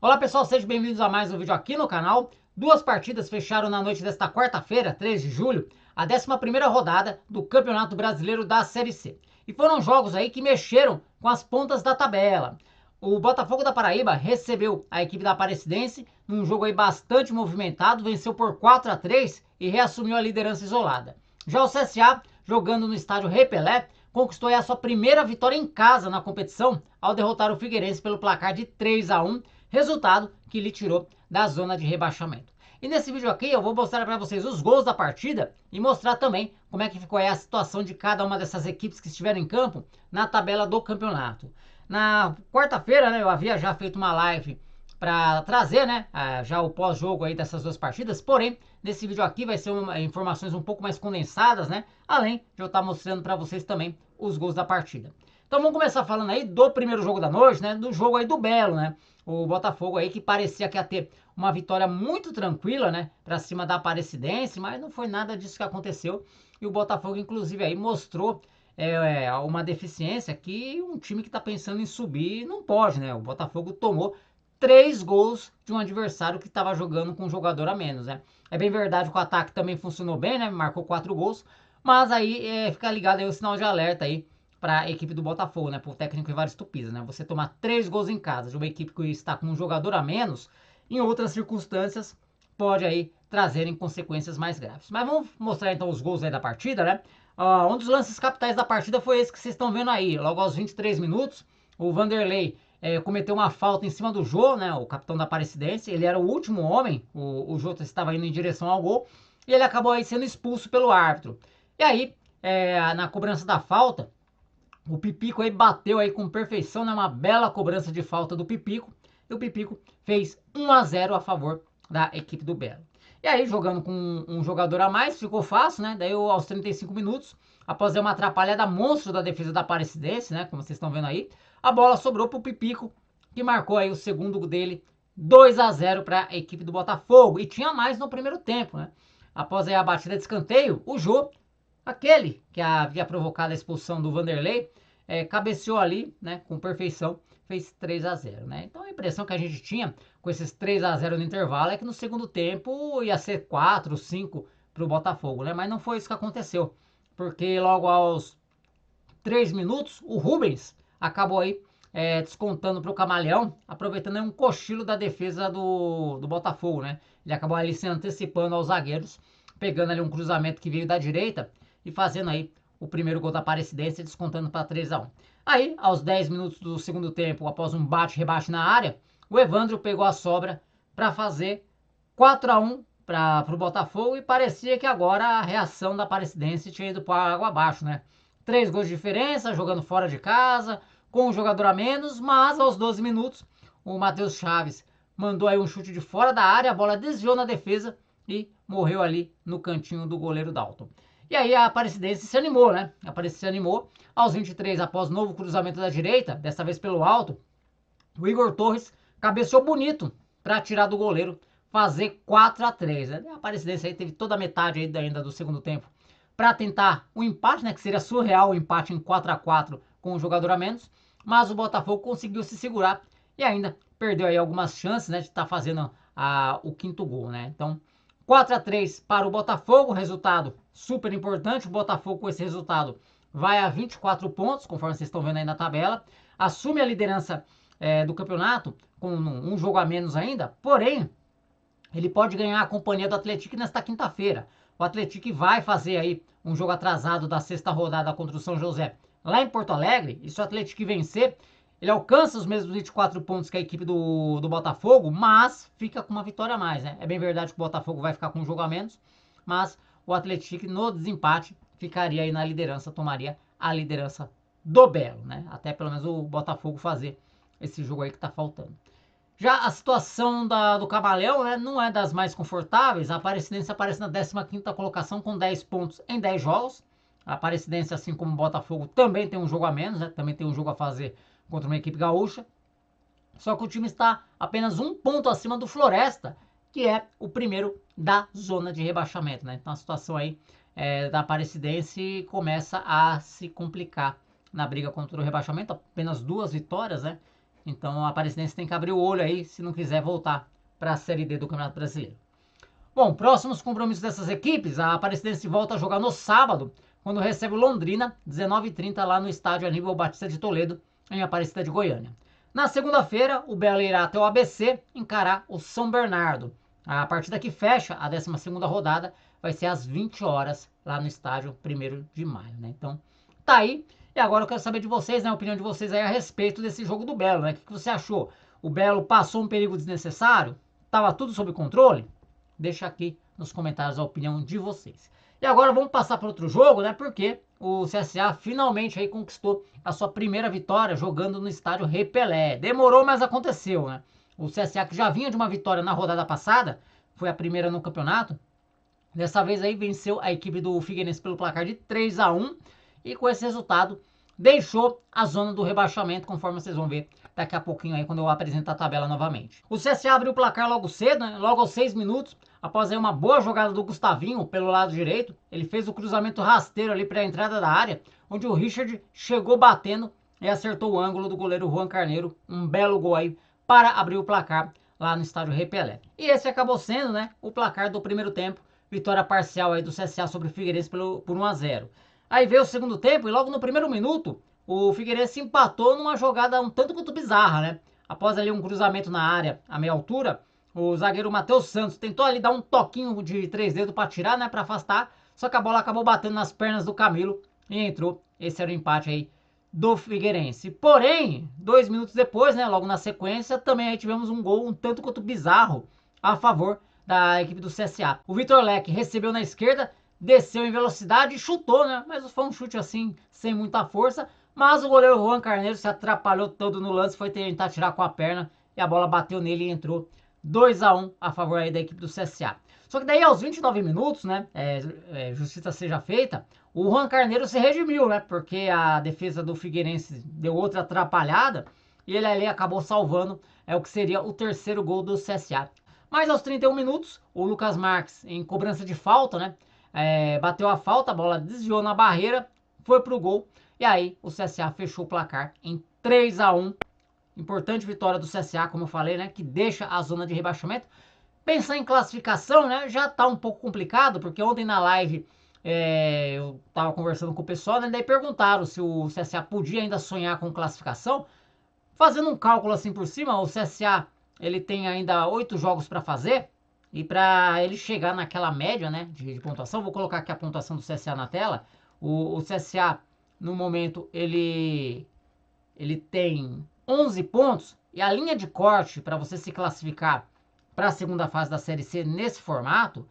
Olá pessoal, sejam bem-vindos a mais um vídeo aqui no canal. Duas partidas fecharam na noite desta quarta-feira, 3 de julho, a 11ª rodada do Campeonato Brasileiro da Série C. E foram jogos aí que mexeram com as pontas da tabela. O Botafogo da Paraíba recebeu a equipe da Aparecidense num jogo aí bastante movimentado, venceu por 4-3 e reassumiu a liderança isolada. Já o CSA, jogando no estádio Rei Pelé, conquistou aí a sua primeira vitória em casa na competição ao derrotar o Figueirense pelo placar de 3-1, resultado que lhe tirou da zona de rebaixamento. E nesse vídeo aqui eu vou mostrar para vocês os gols da partida e mostrar também como é que ficou aí a situação de cada uma dessas equipes que estiveram em campo na tabela do campeonato. Na quarta-feira, né, eu havia já feito uma live para trazer, né, já o pós-jogo aí dessas duas partidas, porém, nesse vídeo aqui vai ser informações um pouco mais condensadas, né, além de eu estar mostrando para vocês também os gols da partida. Então vamos começar falando aí do primeiro jogo da noite, né, do jogo aí do Belo, né, o Botafogo aí que parecia que ia ter uma vitória muito tranquila, né, para cima da Aparecidense, mas não foi nada disso que aconteceu, e o Botafogo inclusive aí mostrou uma deficiência que um time que está pensando em subir não pode, né, o Botafogo tomou 3 gols de um adversário que estava jogando com um jogador a menos, né. É bem verdade que o ataque também funcionou bem, né, marcou 4 gols, mas aí fica ligado aí o sinal de alerta aí para a equipe do Botafogo, né, para o técnico Evaristo Pisa, né, você tomar 3 gols em casa de uma equipe que está com um jogador a menos, em outras circunstâncias, pode aí trazerem consequências mais graves. Mas vamos mostrar então os gols aí da partida, né? Um dos lances capitais da partida foi esse que vocês estão vendo aí, logo aos 23 minutos, o Vanderlei cometeu uma falta em cima do Jô, né, o capitão da Aparecidense, ele era o último homem, o Jô estava indo em direção ao gol, e ele acabou aí sendo expulso pelo árbitro. E aí, na cobrança da falta, o Pipico aí bateu aí com perfeição, né? Uma bela cobrança de falta do Pipico. E o Pipico fez 1-0 a favor da equipe do Belo. E aí, jogando com um jogador a mais, ficou fácil, né? Daí, aos 35 minutos, após uma atrapalhada monstro da defesa da Aparecidense, né? Como vocês estão vendo aí, a bola sobrou pro Pipico, que marcou aí o segundo dele, 2-0 para a equipe do Botafogo. E tinha mais no primeiro tempo, né? Após aí a batida de escanteio, o Jô, aquele que havia provocado a expulsão do Vanderlei, cabeceou ali, né, com perfeição, fez 3-0, né? Então a impressão que a gente tinha com esses 3-0 no intervalo é que no segundo tempo ia ser 4, 5 para o Botafogo, né? Mas não foi isso que aconteceu, porque logo aos 3 minutos o Rubens acabou aí descontando para o Camaleão, aproveitando aí um cochilo da defesa do Botafogo, né? Ele acabou ali se antecipando aos zagueiros, pegando ali um cruzamento que veio da direita e fazendo aí o primeiro gol da Aparecidense, descontando para 3-1. Aí, aos 10 minutos do segundo tempo, após um bate-rebate na área, o Evandro pegou a sobra para fazer 4-1 para o Botafogo e parecia que agora a reação da Aparecidense tinha ido para água abaixo, né? 3 gols de diferença, jogando fora de casa, com um jogador a menos, mas aos 12 minutos, o Matheus Chaves mandou aí um chute de fora da área, a bola desviou na defesa e morreu ali no cantinho do goleiro Dalton. E aí a Aparecidense se animou, né? A Aparecidense se animou. Aos 23, após novo cruzamento da direita, dessa vez pelo alto, o Igor Torres cabeceou bonito para tirar do goleiro, fazer 4-3. Né? A Aparecidense aí teve toda a metade aí ainda do segundo tempo para tentar um empate, né? Que seria surreal o empate em 4-4 com um jogador a menos. Mas o Botafogo conseguiu se segurar e ainda perdeu aí algumas chances, né? De estar fazendo o quinto gol, né? Então, 4-3 para o Botafogo, resultado super importante. O Botafogo com esse resultado vai a 24 pontos, conforme vocês estão vendo aí na tabela. Assume a liderança do campeonato com um jogo a menos ainda, porém, ele pode ganhar a companhia do Atlético nesta quinta-feira. O Atlético vai fazer aí um jogo atrasado da sexta rodada contra o São José lá em Porto Alegre, e se o Atlético vencer, ele alcança os mesmos 24 pontos que a equipe do Botafogo, mas fica com uma vitória a mais, né? É bem verdade que o Botafogo vai ficar com um jogo a menos, mas o Atlético no desempate ficaria aí na liderança, tomaria a liderança do Belo, né? Até pelo menos o Botafogo fazer esse jogo aí que tá faltando. Já a situação do Camaleão, né, não é das mais confortáveis. A Aparecidense aparece na 15ª colocação com 10 pontos em 10 jogos. A Aparecidense, assim como o Botafogo, também tem um jogo a menos, né, também tem um jogo a fazer contra uma equipe gaúcha. Só que o time está apenas um ponto acima do Floresta, que é o primeiro da zona de rebaixamento. Né? Então a situação aí da Aparecidense começa a se complicar na briga contra o rebaixamento. Apenas 2 vitórias, né? Então a Aparecidense tem que abrir o olho aí se não quiser voltar para a Série D do Campeonato Brasileiro. Bom, próximos compromissos dessas equipes, a Aparecidense volta a jogar no sábado, quando recebe o Londrina, 19h30, lá no estádio Aníbal Batista de Toledo, em Aparecida de Goiânia. Na segunda-feira, o Belo irá até o ABC encarar o São Bernardo. A partida que fecha a 12ª rodada vai ser às 20 horas, lá no estádio 1º de maio, né? Então, tá aí. E agora eu quero saber de vocês, né, a opinião de vocês aí a respeito desse jogo do Belo, né? O que você achou? O Belo passou um perigo desnecessário? Tava tudo sob controle? Deixa aqui nos comentários a opinião de vocês. E agora vamos passar para outro jogo, né? Porque o CSA finalmente aí conquistou a sua primeira vitória jogando no estádio Rei Pelé. Demorou, mas aconteceu, né? O CSA, que já vinha de uma vitória na rodada passada, foi a primeira no campeonato. Dessa vez aí venceu a equipe do Figueirense pelo placar de 3-1 e com esse resultado deixou a zona do rebaixamento, conforme vocês vão ver daqui a pouquinho aí quando eu apresentar a tabela novamente. O CSA abriu o placar logo cedo, né? Logo aos 6 minutos, após aí uma boa jogada do Gustavinho pelo lado direito. Ele fez o cruzamento rasteiro ali para a entrada da área, onde o Richard chegou batendo e acertou o ângulo do goleiro Juan Carneiro. Um belo gol aí para abrir o placar lá no estádio Rei Pelé. E esse acabou sendo, né, o placar do primeiro tempo. Vitória parcial aí do CSA sobre o Figueirense por 1-0. Aí veio o segundo tempo e logo no primeiro minuto o Figueirense empatou numa jogada um tanto quanto bizarra, né? Após ali um cruzamento na área a meia altura, o zagueiro Matheus Santos tentou ali dar um toquinho de 3 dedos para tirar, né, para afastar, só que a bola acabou batendo nas pernas do Camilo e entrou. Esse era o empate aí do Figueirense. Porém, 2 minutos depois, né, logo na sequência, também aí tivemos um gol um tanto quanto bizarro a favor da equipe do CSA. O Vitor Leque recebeu na esquerda, desceu em velocidade e chutou, né? Mas foi um chute assim, sem muita força. Mas o goleiro Juan Carneiro se atrapalhou todo no lance, foi tentar tirar com a perna e a bola bateu nele e entrou 2-1 a favor aí da equipe do CSA. Só que daí aos 29 minutos, né, justiça seja feita, o Juan Carneiro se redimiu, né? Porque a defesa do Figueirense deu outra atrapalhada e ele ali acabou salvando o que seria o terceiro gol do CSA. Mas aos 31 minutos, o Lucas Marques, em cobrança de falta, né? Bateu a falta, a bola desviou na barreira, foi pro gol. E aí o CSA fechou o placar em 3-1. Importante vitória do CSA, como eu falei, né? Que deixa a zona de rebaixamento. Pensar em classificação, né? Já tá um pouco complicado, porque ontem na live eu tava conversando com o pessoal, né? Daí perguntaram se o CSA podia ainda sonhar com classificação. Fazendo um cálculo assim por cima, o CSA ele tem ainda 8 jogos para fazer. E para ele chegar naquela média, né, de pontuação, vou colocar aqui a pontuação do CSA na tela. O CSA, no momento, ele tem 11 pontos. E a linha de corte para você se classificar para a segunda fase da Série C nesse formato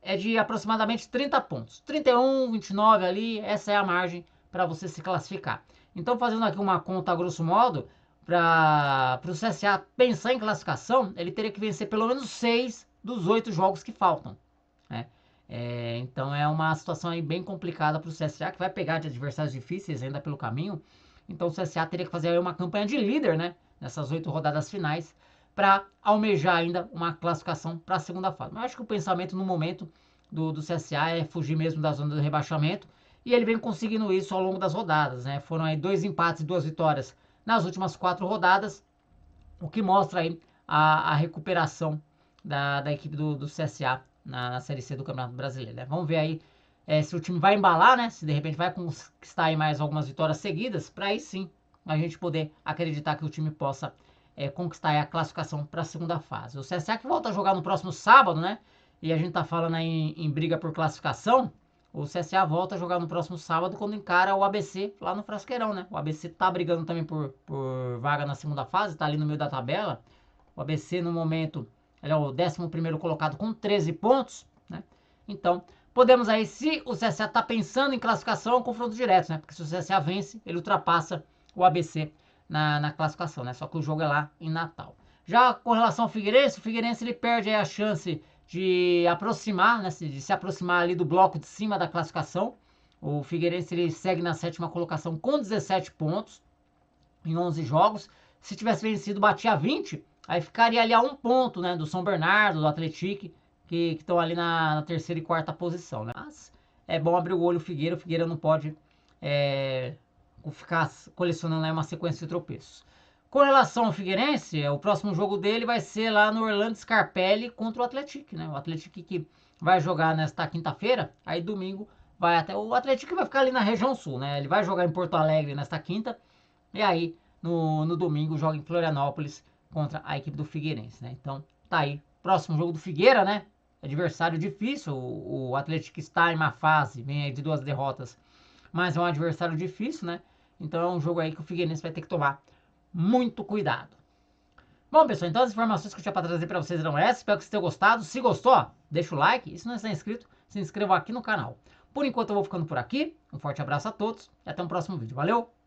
é de aproximadamente 30 pontos. 31, 29 ali, essa é a margem para você se classificar. Então, fazendo aqui uma conta a grosso modo, para o CSA pensar em classificação, ele teria que vencer pelo menos 6 dos 8 jogos que faltam, né? Então é uma situação aí bem complicada para o CSA, que vai pegar de adversários difíceis ainda pelo caminho. Então o CSA teria que fazer aí uma campanha de líder, né, nessas 8 rodadas finais, para almejar ainda uma classificação para a segunda fase. Mas eu acho que o pensamento no momento do CSA é fugir mesmo da zona do rebaixamento, e ele vem conseguindo isso ao longo das rodadas, né? Foram aí 2 empates e 2 vitórias nas últimas 4 rodadas, o que mostra aí a recuperação da equipe do CSA na Série C do Campeonato Brasileiro, né? Vamos ver aí se o time vai embalar, né? Se de repente vai conquistar aí mais algumas vitórias seguidas, para aí sim a gente poder acreditar que o time possa conquistar aí a classificação para a segunda fase. O CSA que volta a jogar no próximo sábado, né? E a gente tá falando aí em briga por classificação. O CSA volta a jogar no próximo sábado quando encara o ABC lá no Frasqueirão, né? O ABC tá brigando também por vaga na segunda fase, tá ali no meio da tabela. O ABC no momento ele é o 11º colocado com 13 pontos, né? Então, podemos aí, se o CSA tá pensando em classificação, é um confronto direto, né? Porque se o CSA vence, ele ultrapassa o ABC na classificação, né? Só que o jogo é lá em Natal. Já com relação ao Figueirense, o Figueirense ele perde aí a chance de aproximar, né? De se aproximar ali do bloco de cima da classificação. O Figueirense ele segue na 7ª colocação com 17 pontos em 11 jogos. Se tivesse vencido, batia 20. Aí ficaria ali a 1 ponto, né, do São Bernardo, do Atlético, que estão ali na 3ª e 4ª posição, né? Mas é bom abrir o olho o Figueira não pode ficar colecionando aí uma sequência de tropeços. Com relação ao Figueirense, o próximo jogo dele vai ser lá no Orlando Scarpelli contra o Atlético, né? O Atlético que vai jogar nesta quinta-feira, aí domingo vai até... O Atlético vai ficar ali na região sul, né? Ele vai jogar em Porto Alegre nesta quinta, e aí no domingo joga em Florianópolis contra a equipe do Figueirense, né? Então tá aí, próximo jogo do Figueira, né? Adversário difícil, o Atlético está em uma fase, vem aí de 2 derrotas, mas é um adversário difícil, né? Então é um jogo aí que o Figueirense vai ter que tomar muito cuidado. Bom, pessoal, então as informações que eu tinha para trazer para vocês eram essas. Espero que vocês tenham gostado. Se gostou, deixa o like. E se não está inscrito, se inscreva aqui no canal. Por enquanto eu vou ficando por aqui. Um forte abraço a todos e até o próximo vídeo. Valeu!